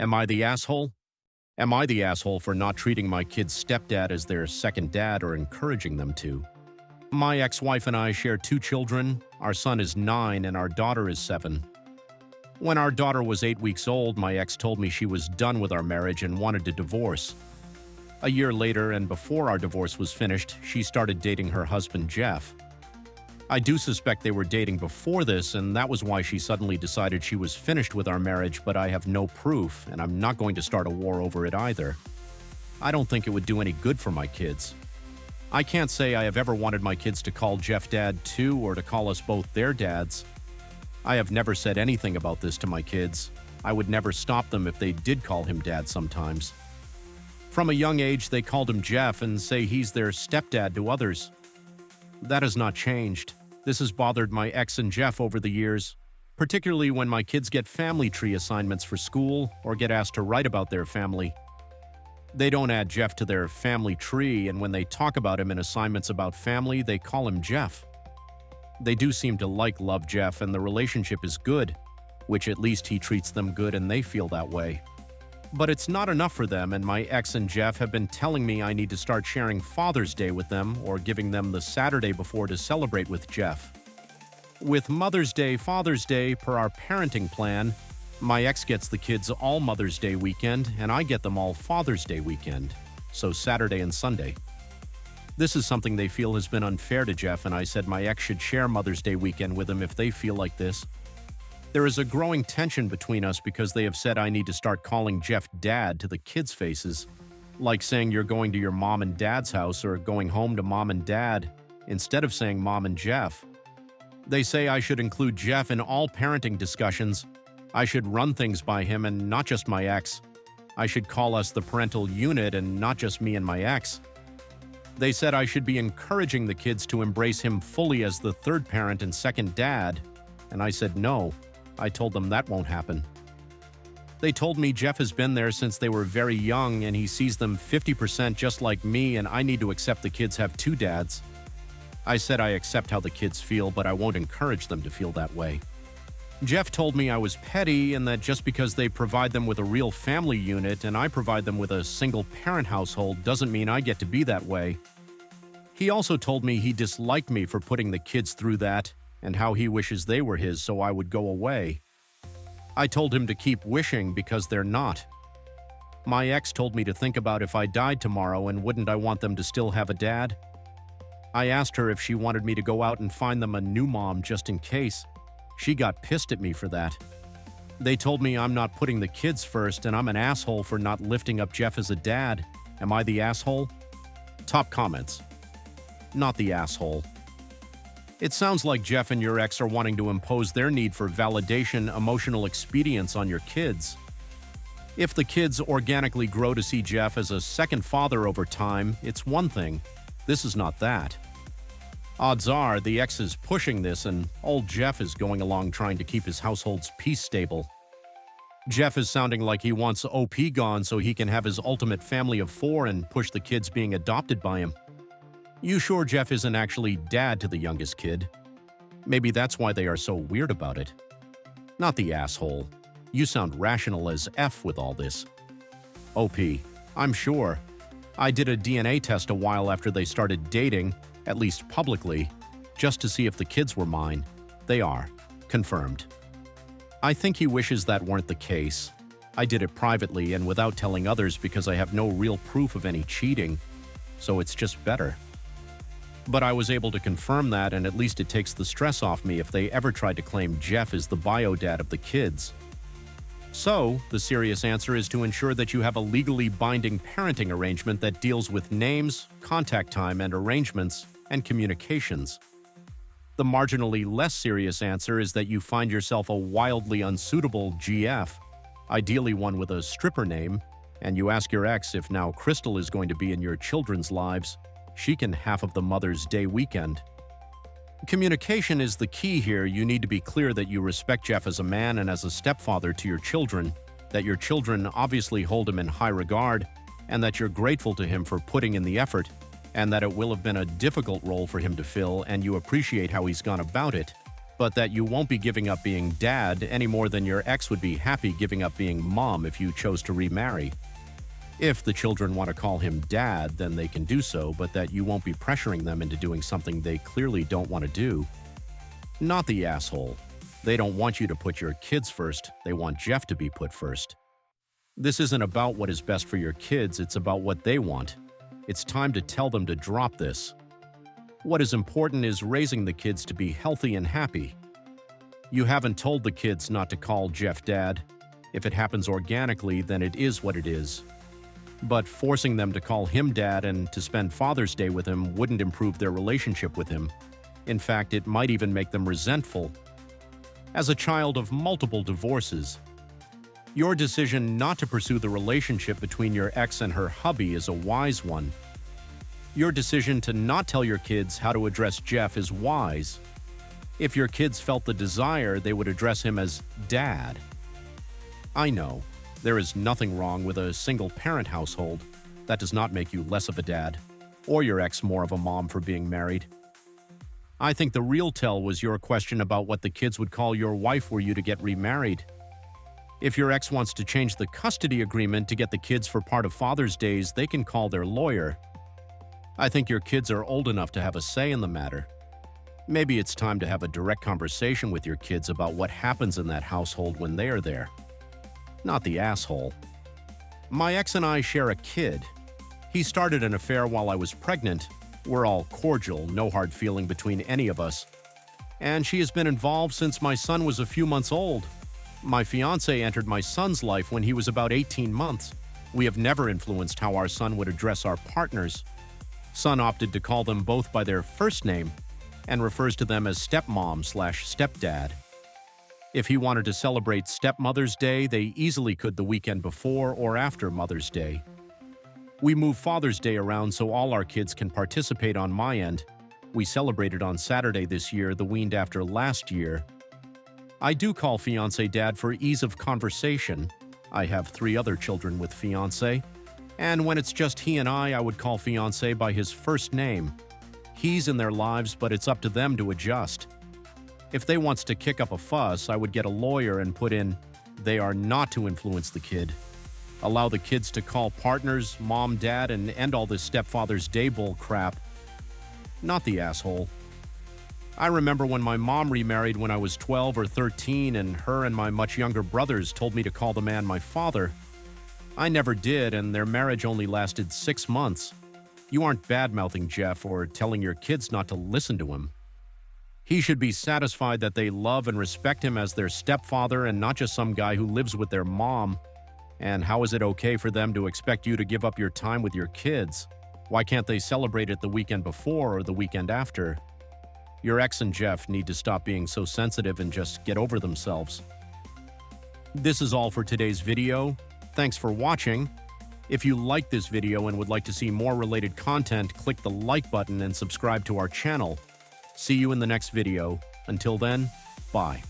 Am I the asshole? Am I the asshole for not treating my kid's stepdad as their second dad or encouraging them to? My ex-wife and I share two children. Our son is 9 and our daughter is 7. When our daughter was 8 weeks old, my ex told me she was done with our marriage and wanted to divorce. A year later, and before our divorce was finished, she started dating her husband, Jeff. I do suspect they were dating before this, and that was why she suddenly decided she was finished with our marriage, but I have no proof, and I'm not going to start a war over it either. I don't think it would do any good for my kids. I can't say I have ever wanted my kids to call Jeff Dad too, or to call us both their dads. I have never said anything about this to my kids. I would never stop them if they did call him Dad sometimes. From a young age, they called him Jeff and say he's their stepdad to others. That has not changed. This has bothered my ex and Jeff over the years, particularly when my kids get family tree assignments for school or get asked to write about their family. They don't add Jeff to their family tree, and when they talk about him in assignments about family, they call him Jeff. They do seem to love Jeff, and the relationship is good, which at least he treats them good and they feel that way. But it's not enough for them, and my ex and Jeff have been telling me I need to start sharing Father's Day with them or giving them the Saturday before to celebrate with Jeff. With Mother's Day, Father's Day, per our parenting plan, my ex gets the kids all Mother's Day weekend, and I get them all Father's Day weekend, so Saturday and Sunday. This is something they feel has been unfair to Jeff, and I said my ex should share Mother's Day weekend with him if they feel like this. There is a growing tension between us because they have said I need to start calling Jeff Dad to the kids' faces, like saying you're going to your mom and dad's house or going home to mom and dad, instead of saying Mom and Jeff. They say I should include Jeff in all parenting discussions. I should run things by him and not just my ex. I should call us the parental unit and not just me and my ex. They said I should be encouraging the kids to embrace him fully as the third parent and second dad, and I said no. I told them that won't happen. They told me Jeff has been there since they were very young and he sees them 50% just like me, and I need to accept the kids have two dads. I said I accept how the kids feel, but I won't encourage them to feel that way. Jeff told me I was petty and that just because they provide them with a real family unit and I provide them with a single-parent household doesn't mean I get to be that way. He also told me he disliked me for putting the kids through that and how he wishes they were his so I would go away. I told him to keep wishing because they're not. My ex told me to think about if I died tomorrow and wouldn't I want them to still have a dad. I asked her if she wanted me to go out and find them a new mom just in case. She got pissed at me for that. They told me I'm not putting the kids first and I'm an asshole for not lifting up Jeff as a dad. Am I the asshole? Top comments. Not the asshole. It sounds like Jeff and your ex are wanting to impose their need for validation, emotional expedience on your kids. If the kids organically grow to see Jeff as a second father over time, it's one thing. This is not that. Odds are the ex is pushing this and old Jeff is going along trying to keep his household's peace stable. Jeff is sounding like he wants OP gone so he can have his ultimate family of 4 and push the kids being adopted by him. You sure Jeff isn't actually dad to the youngest kid? Maybe that's why they are so weird about it. Not the asshole. You sound rational as F with all this. OP. I'm sure. I did a DNA test a while after they started dating, at least publicly, just to see if the kids were mine. They are. Confirmed. I think he wishes that weren't the case. I did it privately and without telling others because I have no real proof of any cheating, so it's just better. But I was able to confirm that, and at least it takes the stress off me if they ever tried to claim Jeff is the bio dad of the kids. So, the serious answer is to ensure that you have a legally binding parenting arrangement that deals with names, contact time and arrangements, and communications. The marginally less serious answer is that you find yourself a wildly unsuitable GF, ideally one with a stripper name, and you ask your ex if now Crystal is going to be in your children's lives, she can half of the Mother's Day weekend. Communication is the key here. You need to be clear that you respect Jeff as a man and as a stepfather to your children, that your children obviously hold him in high regard, and that you're grateful to him for putting in the effort, and that it will have been a difficult role for him to fill and you appreciate how he's gone about it. but that you won't be giving up being dad any more than your ex would be happy giving up being mom if you chose to remarry. If the children want to call him dad, then they can do so, but that you won't be pressuring them into doing something they clearly don't want to do. Not the asshole. They don't want you to put your kids first, they want Jeff to be put first. This isn't about what is best for your kids, it's about what they want. It's time to tell them to drop this. What is important is raising the kids to be healthy and happy. You haven't told the kids not to call Jeff dad. If it happens organically, then it is what it is. But forcing them to call him dad and to spend Father's Day with him wouldn't improve their relationship with him. In fact, it might even make them resentful. As a child of multiple divorces, your decision not to pursue the relationship between your ex and her hubby is a wise one. Your decision to not tell your kids how to address Jeff is wise. If your kids felt the desire, they would address him as dad. I know. There is nothing wrong with a single-parent household. That does not make you less of a dad, or your ex more of a mom for being married. I think the real tell was your question about what the kids would call your wife were you to get remarried. If your ex wants to change the custody agreement to get the kids for part of Father's Days, they can call their lawyer. I think your kids are old enough to have a say in the matter. Maybe it's time to have a direct conversation with your kids about what happens in that household when they are there. Not the asshole. My ex and I share a kid. He started an affair while I was pregnant. We're all cordial, no hard feeling between any of us. And she has been involved since my son was a few months old. My fiancé entered my son's life when he was about 18 months. We have never influenced how our son would address our partners. Son opted to call them both by their first name and refers to them as stepmom/stepdad. If he wanted to celebrate Stepmother's Day, they easily could the weekend before or after Mother's Day. We move Father's Day around so all our kids can participate on my end. We celebrated on Saturday this year, the weaned after last year. I do call fiancé dad for ease of conversation. I have 3 other children with fiancé. And when it's just he and I would call fiancé by his first name. He's in their lives, but it's up to them to adjust. If they wants to kick up a fuss, I would get a lawyer and put in, they are not to influence the kid. Allow the kids to call partners, mom, dad, and end all this stepfather's day bull crap. Not the asshole. I remember when my mom remarried when I was 12 or 13 and her and my much younger brothers told me to call the man my father. I never did, and their marriage only lasted 6 months. You aren't bad-mouthing Jeff or telling your kids not to listen to him. He should be satisfied that they love and respect him as their stepfather and not just some guy who lives with their mom. And how is it okay for them to expect you to give up your time with your kids? Why can't they celebrate it the weekend before or the weekend after? Your ex and Jeff need to stop being so sensitive and just get over themselves. This is all for today's video. Thanks for watching. If you liked this video and would like to see more related content, click the like button and subscribe to our channel. See you in the next video. Until then, bye.